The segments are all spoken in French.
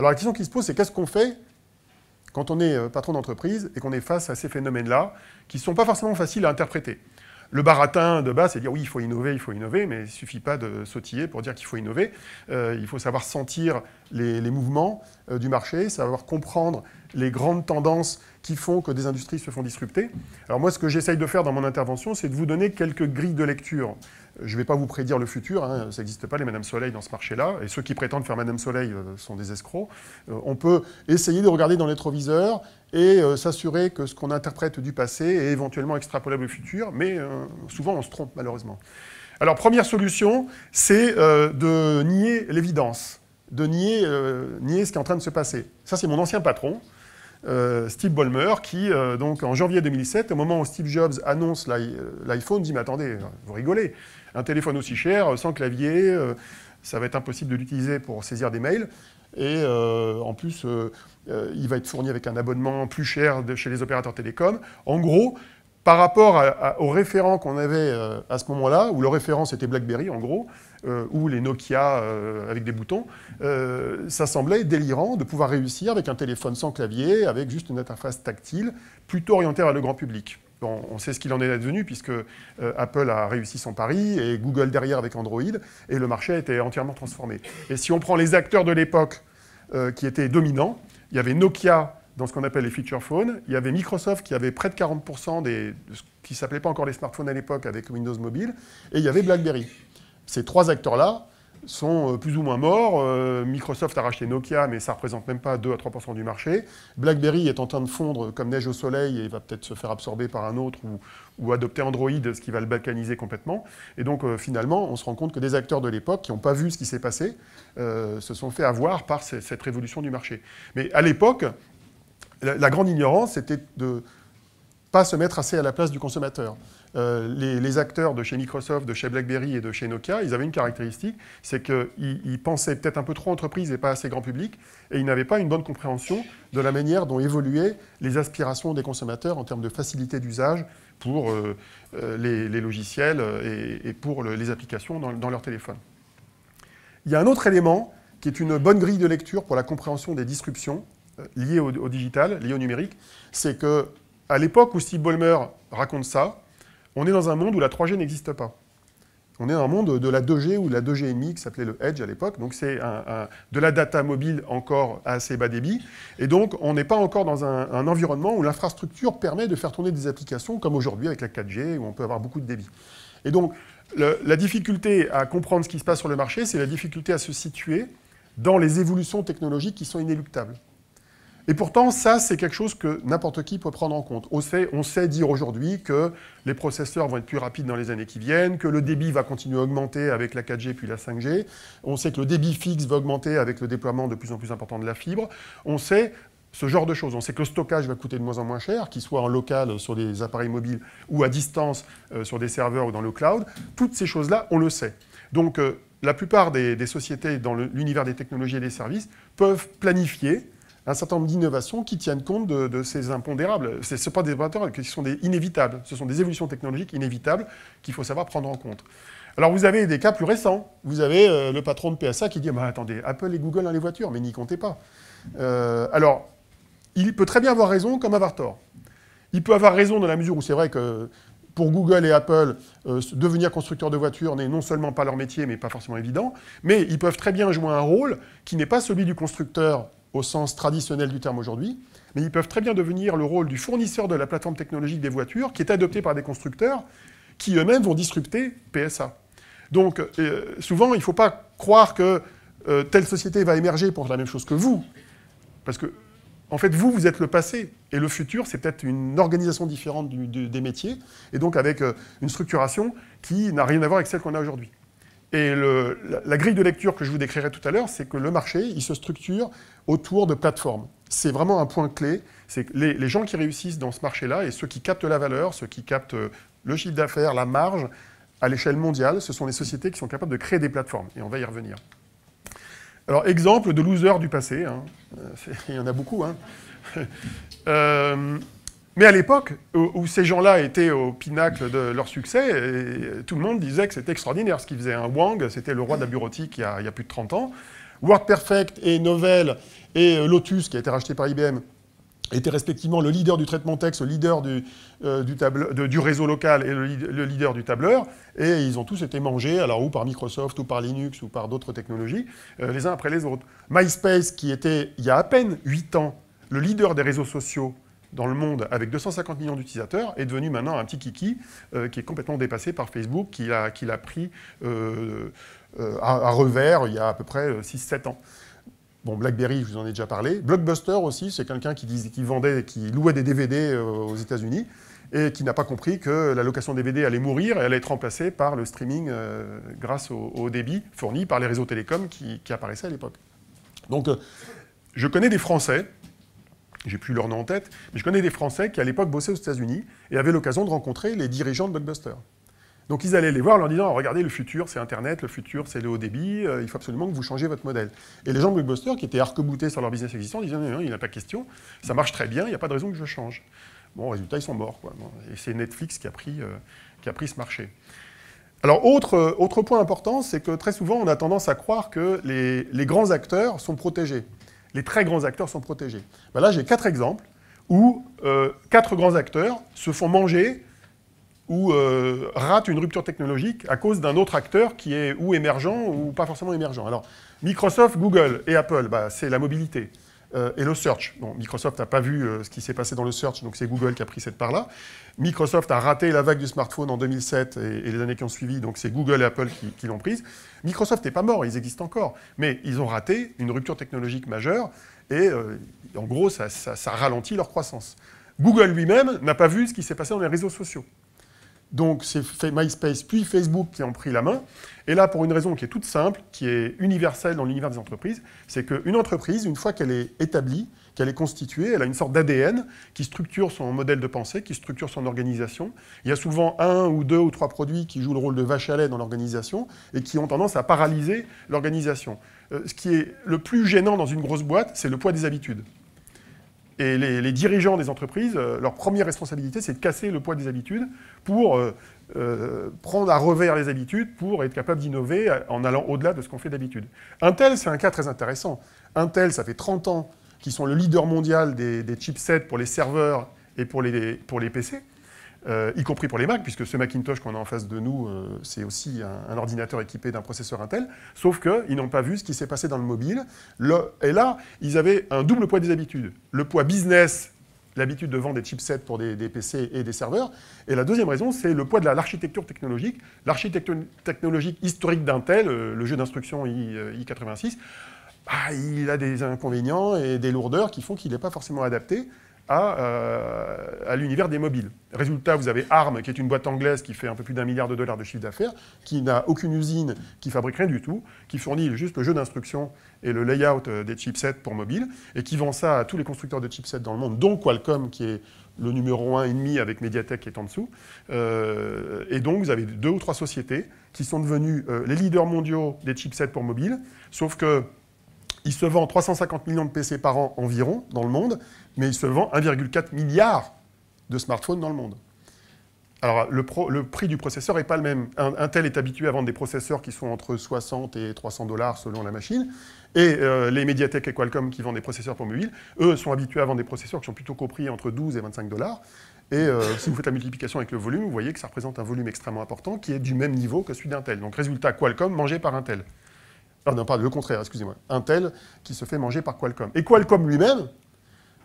Alors la question qui se pose, c'est qu'est-ce qu'on fait quand on est patron d'entreprise et qu'on est face à ces phénomènes-là, qui ne sont pas forcément faciles à interpréter. Le baratin de base, c'est dire oui, il faut innover, mais il ne suffit pas de sautiller pour dire qu'il faut innover. Il faut savoir sentir les mouvements du marché, savoir comprendre les grandes tendances qui font que des industries se font disrupter. Alors moi, ce que j'essaye de faire dans mon intervention, c'est de vous donner quelques grilles de lecture. Je ne vais pas vous prédire le futur, hein, ça n'existe pas les Madame Soleil dans ce marché-là, et ceux qui prétendent faire Madame Soleil sont des escrocs. On peut essayer de regarder dans les rétroviseurs et s'assurer que ce qu'on interprète du passé est éventuellement extrapolable au futur, mais souvent on se trompe malheureusement. Alors première solution, c'est de nier l'évidence, de nier ce qui est en train de se passer. Ça c'est mon ancien patron, Steve Ballmer, qui, donc, en janvier 2007, au moment où Steve Jobs annonce l'iPhone, dit « Mais attendez, vous rigolez, un téléphone aussi cher, sans clavier, ça va être impossible de l'utiliser pour saisir des mails. Et en plus, il va être fourni avec un abonnement plus cher chez les opérateurs télécoms. » En gros, par rapport aux référents qu'on avait à ce moment-là, où le référent c'était BlackBerry en gros, ou les Nokia avec des boutons, ça semblait délirant de pouvoir réussir avec un téléphone sans clavier, avec juste une interface tactile, plutôt orientée vers le grand public. Bon, on sait ce qu'il en est devenu, puisque Apple a réussi son pari, et Google derrière avec Android, et le marché a été entièrement transformé. Et si on prend les acteurs de l'époque qui étaient dominants, il y avait Nokia, dans ce qu'on appelle les feature phones. Il y avait Microsoft qui avait près de 40% de ce qui ne s'appelait pas encore les smartphones à l'époque avec Windows Mobile. Et il y avait BlackBerry. Ces trois acteurs-là sont plus ou moins morts. Microsoft a racheté Nokia, mais ça ne représente même pas 2 à 3% du marché. BlackBerry est en train de fondre comme neige au soleil et va peut-être se faire absorber par un autre ou adopter Android, ce qui va le balkaniser complètement. Et donc finalement, on se rend compte que des acteurs de l'époque qui n'ont pas vu ce qui s'est passé se sont fait avoir par cette révolution du marché. Mais à l'époque, la grande ignorance, c'était de ne pas se mettre assez à la place du consommateur. Les acteurs de chez Microsoft, de chez BlackBerry et de chez Nokia, ils avaient une caractéristique, c'est qu'ils pensaient peut-être un peu trop entreprise et pas assez grand public, et ils n'avaient pas une bonne compréhension de la manière dont évoluaient les aspirations des consommateurs en termes de facilité d'usage pour les logiciels et pour les applications dans leur téléphone. Il y a un autre élément qui est une bonne grille de lecture pour la compréhension des disruptions liées au digital, liées au numérique, c'est qu'à l'époque où Steve Ballmer raconte ça, on est dans un monde où la 3G n'existe pas. On est dans un monde de la 2G ou de la 2G,5 qui s'appelait le Edge à l'époque, donc c'est de la data mobile encore à assez bas débit, et donc on n'est pas encore dans un environnement où l'infrastructure permet de faire tourner des applications comme aujourd'hui avec la 4G, où on peut avoir beaucoup de débit. Et donc la difficulté à comprendre ce qui se passe sur le marché, c'est la difficulté à se situer dans les évolutions technologiques qui sont inéluctables. Et pourtant, ça, c'est quelque chose que n'importe qui peut prendre en compte. On sait dire aujourd'hui que les processeurs vont être plus rapides dans les années qui viennent, que le débit va continuer à augmenter avec la 4G puis la 5G. On sait que le débit fixe va augmenter avec le déploiement de plus en plus important de la fibre. On sait ce genre de choses. On sait que le stockage va coûter de moins en moins cher, qu'il soit en local sur des appareils mobiles ou à distance sur des serveurs ou dans le cloud. Toutes ces choses-là, on le sait. Donc, la plupart des sociétés dans l'univers des technologies et des services peuvent planifier un certain nombre d'innovations qui tiennent compte de ces impondérables. Ce ne sont pas des impondérables, qui sont des inévitables. Ce sont des évolutions technologiques inévitables qu'il faut savoir prendre en compte. Alors vous avez des cas plus récents. Vous avez le patron de PSA qui dit « Attendez, Apple et Google dans les voitures, mais n'y comptez pas. » Alors, il peut très bien avoir raison comme avoir tort. Il peut avoir raison dans la mesure où c'est vrai que pour Google et Apple, devenir constructeur de voitures n'est non seulement pas leur métier, mais pas forcément évident, mais ils peuvent très bien jouer un rôle qui n'est pas celui du constructeur au sens traditionnel du terme aujourd'hui, mais ils peuvent très bien devenir le rôle du fournisseur de la plateforme technologique des voitures, qui est adoptée par des constructeurs, qui eux-mêmes vont disrupter PSA. Donc, souvent, il ne faut pas croire que telle société va émerger pour la même chose que vous, parce que, en fait, vous êtes le passé, et le futur, c'est peut-être une organisation différente des métiers, et donc avec une structuration qui n'a rien à voir avec celle qu'on a aujourd'hui. Et la grille de lecture que je vous décrirai tout à l'heure, c'est que le marché, il se structure autour de plateformes. C'est vraiment un point clé. C'est que les gens qui réussissent dans ce marché-là, et ceux qui captent la valeur, ceux qui captent le chiffre d'affaires, la marge, à l'échelle mondiale, ce sont les sociétés qui sont capables de créer des plateformes. Et on va y revenir. Alors, exemple de losers du passé. Hein. Il y en a beaucoup. Hein. Mais à l'époque, où ces gens-là étaient au pinacle de leur succès, et tout le monde disait que c'était extraordinaire ce qu'ils faisaient. Wang, c'était le roi de la bureautique il y a plus de 30 ans. WordPerfect et Novell et Lotus, qui a été racheté par IBM, étaient respectivement le leader du traitement texte, le leader du réseau local et le leader du tableur, et ils ont tous été mangés, alors ou par Microsoft, ou par Linux, ou par d'autres technologies, les uns après les autres. MySpace, qui était, il y a à peine 8 ans, le leader des réseaux sociaux dans le monde, avec 250 millions d'utilisateurs, est devenu maintenant un petit kiki, qui est complètement dépassé par Facebook, qui l'a pris à revers il y a à peu près 6-7 ans. Bon, BlackBerry, je vous en ai déjà parlé. Blockbuster aussi, c'est quelqu'un qui louait des DVD aux États-Unis et qui n'a pas compris que la location DVD allait mourir et allait être remplacée par le streaming grâce au débit fourni par les réseaux télécoms qui apparaissaient à l'époque. Donc, je connais des Français, j'ai plus leur nom en tête, mais je connais des Français qui à l'époque bossaient aux États-Unis et avaient l'occasion de rencontrer les dirigeants de Blockbuster. Donc ils allaient les voir en leur disant « Regardez, le futur, c'est Internet, le futur, c'est le haut débit, il faut absolument que vous changiez votre modèle. » Et les gens de Blockbuster, qui étaient arc-boutés sur leur business existant, disaient « Non, il n'y a pas question, ça marche très bien, il n'y a pas de raison que je change. » Bon, résultat, ils sont morts, quoi. Bon, et c'est Netflix qui a pris ce marché. Alors, autre point important, c'est que très souvent, on a tendance à croire que les grands acteurs sont protégés. Les très grands acteurs sont protégés. Ben là, j'ai 4 exemples où 4 grands acteurs se font manger ou rate une rupture technologique à cause d'un autre acteur qui est ou émergent ou pas forcément émergent. Alors, Microsoft, Google et Apple, bah, c'est la mobilité et le search. Bon, Microsoft n'a pas vu ce qui s'est passé dans le search, donc c'est Google qui a pris cette part-là. Microsoft a raté la vague du smartphone en 2007 et les années qui ont suivi, donc c'est Google et Apple qui l'ont prise. Microsoft n'est pas mort, ils existent encore, mais ils ont raté une rupture technologique majeure et en gros, ça ralentit leur croissance. Google lui-même n'a pas vu ce qui s'est passé dans les réseaux sociaux. Donc, c'est MySpace puis Facebook qui ont pris la main. Et là, pour une raison qui est toute simple, qui est universelle dans l'univers des entreprises, c'est qu'une entreprise, une fois qu'elle est établie, qu'elle est constituée, elle a une sorte d'ADN qui structure son modèle de pensée, qui structure son organisation. Il y a souvent 1 ou 2 ou 3 produits qui jouent le rôle de vache à lait dans l'organisation et qui ont tendance à paralyser l'organisation. Ce qui est le plus gênant dans une grosse boîte, c'est le poids des habitudes. Et les dirigeants des entreprises, leur première responsabilité, c'est de casser le poids des habitudes pour prendre à revers les habitudes, pour être capable d'innover en allant au-delà de ce qu'on fait d'habitude. Intel, c'est un cas très intéressant. Intel, ça fait 30 ans qu'ils sont le leader mondial des chipsets pour les serveurs et pour les PC, y compris pour les Mac, puisque ce Macintosh qu'on a en face de nous, c'est aussi un ordinateur équipé d'un processeur Intel, sauf qu'ils n'ont pas vu ce qui s'est passé dans le mobile. Et là, ils avaient un double poids des habitudes. Le poids business, l'habitude de vendre des chipsets pour des PC et des serveurs. Et la deuxième raison, c'est le poids de l'architecture technologique. L'architecture technologique historique d'Intel, le jeu d'instruction i86, il a des inconvénients et des lourdeurs qui font qu'il n'est pas forcément adapté à l'univers des mobiles. Résultat, vous avez ARM, qui est une boîte anglaise qui fait un peu plus d'1 milliard de dollars de chiffre d'affaires, qui n'a aucune usine, qui fabrique rien du tout, qui fournit juste le jeu d'instruction et le layout des chipsets pour mobile, et qui vend ça à tous les constructeurs de chipsets dans le monde, dont Qualcomm, qui est le numéro 1,5 avec Mediatek qui est en dessous. Et donc, vous avez 2 ou 3 sociétés qui sont devenues les leaders mondiaux des chipsets pour mobile, sauf que il se vend 350 millions de PC par an environ dans le monde, mais il se vend 1,4 milliard de smartphones dans le monde. Alors, le prix du processeur n'est pas le même. Intel est habitué à vendre des processeurs qui sont entre 60 et 300 $ selon la machine, et les Mediatek et Qualcomm qui vendent des processeurs pour mobile, eux sont habitués à vendre des processeurs qui sont plutôt compris entre 12 et 25 $. Et si vous faites la multiplication avec le volume, vous voyez que ça représente un volume extrêmement important qui est du même niveau que celui d'Intel. Donc, résultat, Qualcomm mangé par Intel. Ah non, pas le contraire, excusez-moi. Intel qui se fait manger par Qualcomm. Et Qualcomm lui-même,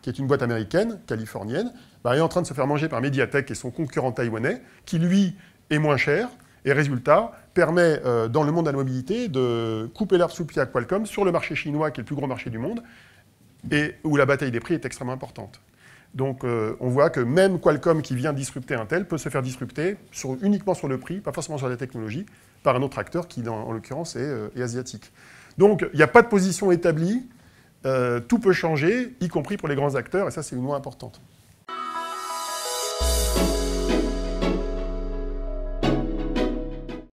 qui est une boîte américaine, californienne, est en train de se faire manger par Mediatek, qui est son concurrent taïwanais, qui lui est moins cher, et résultat, permet dans le monde de la mobilité de couper l'herbe sous le pied à Qualcomm sur le marché chinois, qui est le plus gros marché du monde, et où la bataille des prix est extrêmement importante. Donc on voit que même Qualcomm, qui vient disrupter Intel, peut se faire disrupter uniquement sur le prix, pas forcément sur la technologie, par un autre acteur qui, en l'occurrence, est asiatique. Donc il n'y a pas de position établie, tout peut changer, y compris pour les grands acteurs, et ça c'est une loi importante.